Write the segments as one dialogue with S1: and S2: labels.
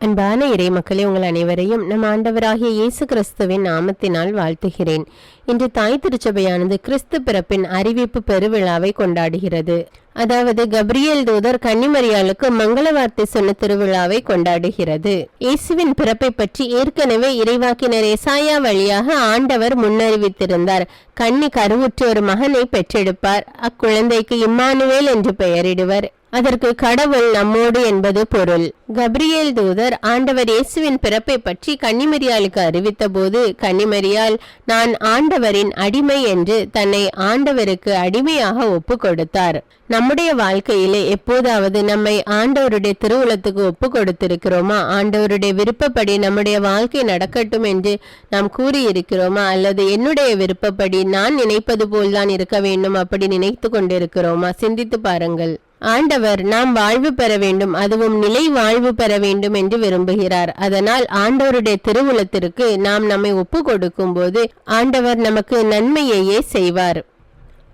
S1: அன்பான இறை மக்களே, உங்கள் அனைவரையும் நம் ஆண்டவராகிய இயேசு கிறிஸ்துவின் நாமத்தினால் வாழ்த்துகிறேன். இன்று தாய் திருச்சபையானது கிறிஸ்து பிறப்பின் அறிவிப்பு பெருவிழாவை கொண்டாடுகிறது. அதாவது கப்ரியேல் தூதர் கன்னிமரியாளுக்கு மங்கள வார்த்தை சொன்ன திருவிழாவை கொண்டாடுகிறது. இயேசுவின் பிறப்பை பற்றி ஏற்கனவே இறைவாக்கினர் எசாயா வழியாக ஆண்டவர் முன்னறிவித்திருந்தார். கன்னி கருவுற்று ஒரு மகனை பெற்றெடுப்பார். அக்குழந்தைக்கு இம்மானுவேல் என்று பெயரிடுவர். அதற்கு கடவுள் நம்மோடு என்பது பொருள். கப்ரியேல் தூதர் ஆண்டவர் இயேசுவின் பிறப்பை பற்றி கன்னிமரியாளுக்கு அறிவித்த போது, கன்னிமரியால் நான் ஆண்டவரின் அடிமை என்று தன்னை ஆண்டவருக்கு அடிமையாக ஒப்பு கொடுத்தார். நம்முடைய வாழ்க்கையிலே எப்போதாவது நம்மை ஆண்டவருடைய திருவுளத்துக்கு ஒப்பு கொடுத்திருக்கிறோமா? ஆண்டவருடைய விருப்பப்படி நம்முடைய வாழ்க்கை நடக்கட்டும் என்று நாம் கூறியிருக்கிறோமா? அல்லது என்னுடைய விருப்பப்படி நான் நினைப்பது போல்தான் இருக்க வேண்டும் அப்படி நினைத்து கொண்டிருக்கிறோமா? சிந்தித்து பாருங்கள். ஆண்டவர் நாம் வாழ்வு பெற வேண்டும், அதுவும் நிலை வாழ்வு பெற வேண்டும் என்று விரும்புகிறார். அதனால் ஆண்டவருடைய திருவுளத்திற்கு நாம் நம்மை ஒப்பு கொடுக்கும் போது ஆண்டவர் நமக்கு நன்மையையே செய்வார்.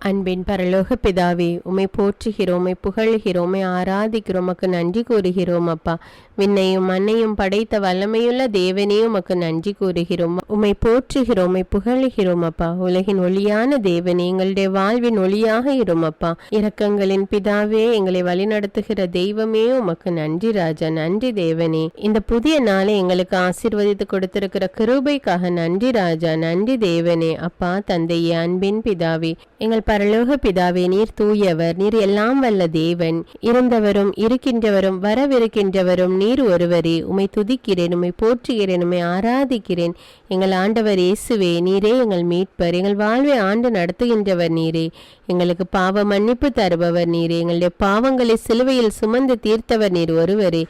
S1: அன்பின் பரலோக பிதாவே, உம்மை போற்றுகிறோம், உம்மை புகழ்கிறோம், உம்மை ஆராதிக்கிறோம், உமக்கு நன்றி கூறுகிறோம். அப்பா, விண்ணையும் மண்ணையும் படைத்த வல்லமையுள்ள தேவனையும் உமக்கு நன்றி கூறுகிறோம், உம்மை போற்றுகிறோம், உம்மை புகழ்கிறோம். அப்பா, உலகின் ஒளியான தேவனே, எங்களுடைய வாழ்வின் ஒளியாக இரும். அப்பா, இரக்கங்களின் பிதாவே, எங்களை வழிநடத்துகிற தெய்வமே உமக்கு நன்றி ராஜா, நன்றி தேவனே. இந்த புதிய நாளை எங்களுக்கு ஆசீர்வதித்து கொடுத்திருக்கிற கிருபைக்காக நன்றி ராஜா, நன்றி தேவனே. அப்பா தந்தையே, அன்பின் பிதாவே, எங்கள் பரலோக பிதாவே, நீர் தூயவர், நீர் எல்லாம் வல்ல தேவன், இருந்தவரும் இருக்கின்றவரும் வரவிருக்கின்றவரும் நீர் ஒருவரே. உம்மை துதிக்கிறேன், உம்மை போற்றுகிறேன், உம்மை ஆராதிக்கிறேன். எங்கள் ஆண்டவர் இயேசுவே, நீரே எங்கள் மீட்பர், எங்கள் வாழ்வை ஆண்டு நடத்துகின்றவர் நீரே. எங்களுக்கு பாவ மன்னிப்பு தருபவர் நீரே. எங்களுடைய பாவங்களை சிலுவையில் சுமந்து தீர்த்தவர் நீர் ஒருவரே.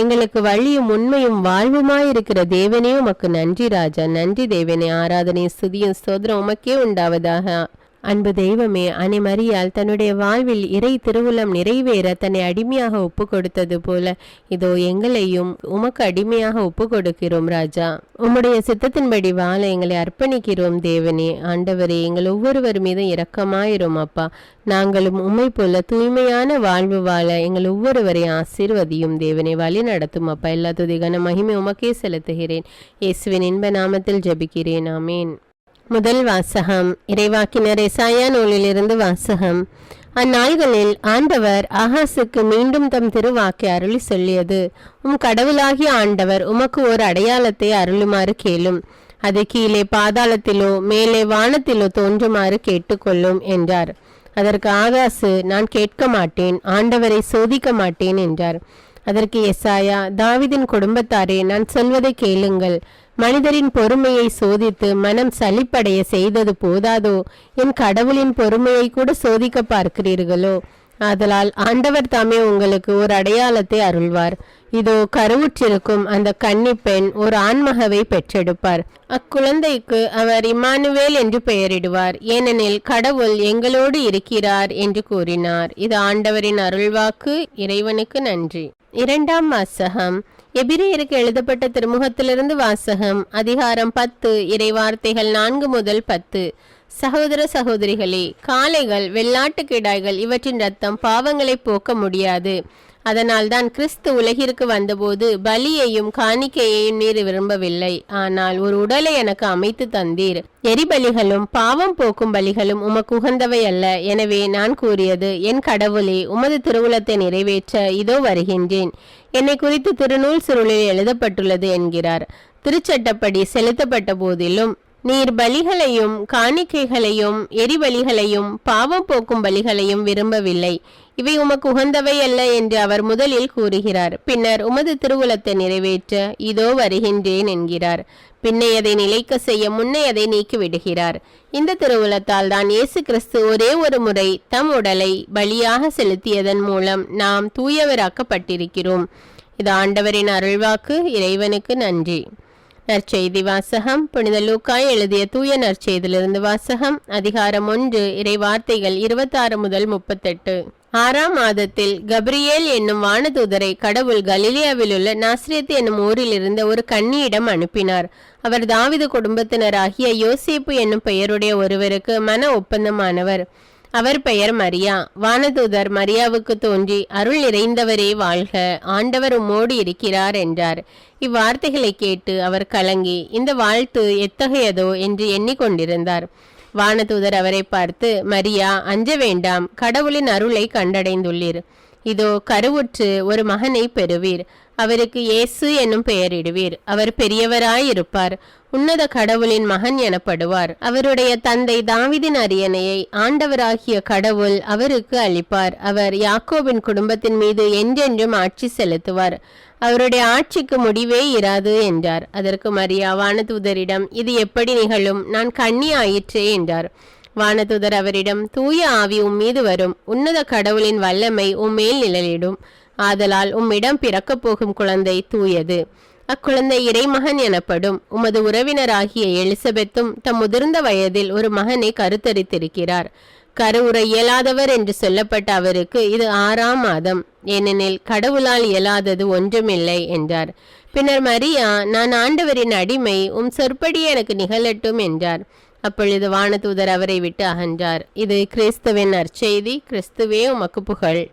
S1: எங்களுக்கு வழியும் உண்மையும் வாழ்வுமாயிருக்கிற தேவனே உமக்கு நன்றி ராஜா, நன்றி தேவனே. ஆராதனை ஸ்துதியும் ஸ்தோத்திரம் உமக்கே உண்டாவதாக. அன்பு தெய்வமே, அன்னை மரியாள் தன்னுடைய வாழ்வில் இறை திருவுளம் நிறைவேற தன்னை அடிமையாக ஒப்பு கொடுத்தது போல இதோ எங்களையும் உமக்கு அடிமையாக ஒப்பு கொடுக்கிறோம் ராஜா. உம்முடைய சித்தத்தின்படி வாழ எங்களை அர்ப்பணிக்கிறோம் தேவனே. ஆண்டவரே, எங்கள் ஒவ்வொருவர் மீதும் இரக்கமாயிரும் அப்பா. நாங்களும் உம்மை போல தூய்மையான வாழ்வு வாழ எங்கள் ஒவ்வொருவரையும் ஆசீர்வதியும் தேவனே, வழி நடத்தும் அப்பா. எல்லா துதிகான மகிமை உமக்கே செலுத்துகிறேன். இயேசுவின் இன்ப நாமத்தில் ஜெபிக்கிறேன், ஆமேன். முதல் வாசகம் இறைவாக்கினர் எசாயா நூலிலிருந்து வாசகம். அந்நாள்களில் ஆண்டவர் ஆகாசுக்கு மீண்டும் தம் திருவாக்கை அருளி சொல்லியது, உம் கடவுளாகிய ஆண்டவர் உமக்கு ஒரு அடையாளத்தை அருளுமாறு கேளும். அது கீழே பாதாளத்திலோ மேலே வானத்திலோ தோன்றுமாறு கேட்டுக்கொள்ளும் என்றார். அதற்கு ஆகாசு, நான் கேட்க மாட்டேன், ஆண்டவரை சோதிக்க மாட்டேன் என்றார். அதற்கு எசாயா, தாவீதின் குடும்பத்தாரே, நான் சொல்வதை கேளுங்கள். மனிதரின் பொறுமையை சோதித்து மனம் சலிப்படைய செய்தது போதாதோ, என் கடவுளின் பொறுமையை கூட சோதிக்க பார்க்கிறீர்களோ? ஆதலால் ஆண்டவர் தாமே உங்களுக்கு ஒரு அடையாளத்தை அருள்வார். இதோ கருவுற்றிருக்கும் அந்த கன்னிப்பெண் ஒரு ஆண்மகவை பெற்றெடுப்பார். அக்குழந்தைக்கு அவர் இம்மானுவேல் என்று பெயரிடுவார், ஏனெனில் கடவுள் எங்களோடு இருக்கிறார் என்று கூறினார். இது ஆண்டவரின் அருள்வாக்கு. இறைவனுக்கு நன்றி. இரண்டாம் வாசகம் எபிரேயருக்கு எழுதப்பட்ட திருமுகத்திலிருந்து வாசகம். அதிகாரம் 10, இறைவார்த்தைகள் 4 முதல் 10. சகோதர சகோதரிகளே, காளைகள் வெள்ளாட்டு கிடாய்கள் இவற்றின் ரத்தம் பாவங்களை போக்க முடியாது. அதனால்தான் கிறிஸ்து உலகிற்கு வந்தபோது பலியையும் காணிக்கையையும் நீர் விரும்பவில்லை, ஆனால் ஒரு உடலை எனக்கு அமைத்து தந்தீர். எரிபலிகளும் பாவம் போக்கும் பலிகளும் உமக்கு உகந்தவை அல்ல. எனவே நான் கூறியது, என் கடவுளே, உமது திருவுளத்தை நிறைவேற்ற இதோ வருகின்றேன். என்னை குறித்து திருநூல் சுருளில் எழுதப்பட்டுள்ளது என்கிறார். திருச்சட்டப்படி செலுத்தப்பட்ட போதிலும் நீர் பலிகளையும் காணிக்கைகளையும் எரிபலிகளையும் பாவம் போக்கும் பலிகளையும் விரும்பவில்லை. இவை உமக்கு உகந்தவை அல்ல என்று அவர் முதலில் கூறுகிறார். பின்னர் உமது திருவுளத்தை நிறைவேற்ற இதோ வருகின்றேன் என்கிறார். பின்னையதை நிலைக்க செய்ய முன்னையதை நீக்கி விடுகிறார். இந்த திருவுளத்தால் தான் இயேசு கிறிஸ்து ஒரே ஒரு முறை தம் உடலை பலியாக செலுத்தியதன் மூலம் நாம் தூயவராக்கப்பட்டிருக்கிறோம். இது ஆண்டவரின் அருள்வாக்கு. இறைவனுக்கு நன்றி. நற்செய்தி வாசகம். புனித லூக்காய் எழுதிய தூய நற்செய்தியிலிருந்து வாசகம். அதிகாரம் 1, இறைவார்த்தைகள் 26 முதல் 38. 6ஆம் மாதத்தில் கப்ரியேல் என்னும் வானதூதரை கடவுள் கலிலியாவில் உள்ள நாசரேத்து என்னும் ஊரில் இருந்த ஒரு கன்னியிடம் அனுப்பினார். அவர் தாவீது குடும்பத்தினராகிய யோசேப்பு என்னும் பெயருடைய ஒருவருக்கு மன ஒப்பந்தமானவர். அவர் பெயர் மரியா. வானதூதர் மரியாவுக்கு தோன்றி, அருள் நிறைந்தவரே வாழ்க, ஆண்டவர் உம்மோடு இருக்கிறார் என்றார். இவ்வார்த்தைகளை கேட்டு அவர் கலங்கி இந்த வாழ்த்து எத்தகையதோ என்று எண்ணிக்கொண்டிருந்தார். வானதூதர் அவரை பார்த்து, மரியா, அஞ்ச வேண்டாம், கடவுளின் அருளை கண்டடைந்துள்ளீர். இதோ கருவுற்று ஒரு மகனை பெறுவீர். அவருக்கு இயேசு என்னும் பெயரிடுவீர். அவர் பெரியவராயிருப்பார். உன்னத கடவுளின் மகன் எனப்படுவார். அவருடைய தந்தை தாவீதின் அரியணையை ஆண்டவராகிய கடவுள் அவருக்கு அளிப்பார். அவர் யாக்கோபின் குடும்பத்தின் மீது என்றென்றும் ஆட்சி செலுத்துவார். அவருடைய ஆட்சிக்கு முடிவே இராது என்றார். அதற்கு மரியா வானதூதரிடம், இது எப்படி நிகழும்? நான் கன்னி ஆயிற்றே என்றார். வானதூதர் அவரிடம், தூய ஆவி உம்மீது வரும். உன்னத கடவுளின் வல்லமை உம்மேல் நிழலிடும். ஆதலால் உம்மிடம் பிறக்கப் போகும் குழந்தை தூயது. அக்குழந்தை இறைமகன் எனப்படும். உமது உறவினராகிய எலிசபெத்தும் தம் முதிர்ந்த வயதில் ஒரு மகனை கருத்தரித்திருக்கிறார். கருவுற இயலாதவர் என்று சொல்லப்பட்ட அவருக்கு இது 6ஆம் மாதம். ஏனெனில் கடவுளால் இயலாதது ஒன்றுமில்லை என்றார். பின்னர் மரியா, நான் ஆண்டவரின் அடிமை, உம் சொற்படி எனக்கு நிகழட்டும் என்றார். அப்பொழுது வானதூதர் அவரை விட்டு அகன்றார். இது கிறிஸ்துவின் நற்செய்தி. கிறிஸ்துவே உமக்கு புகழ்.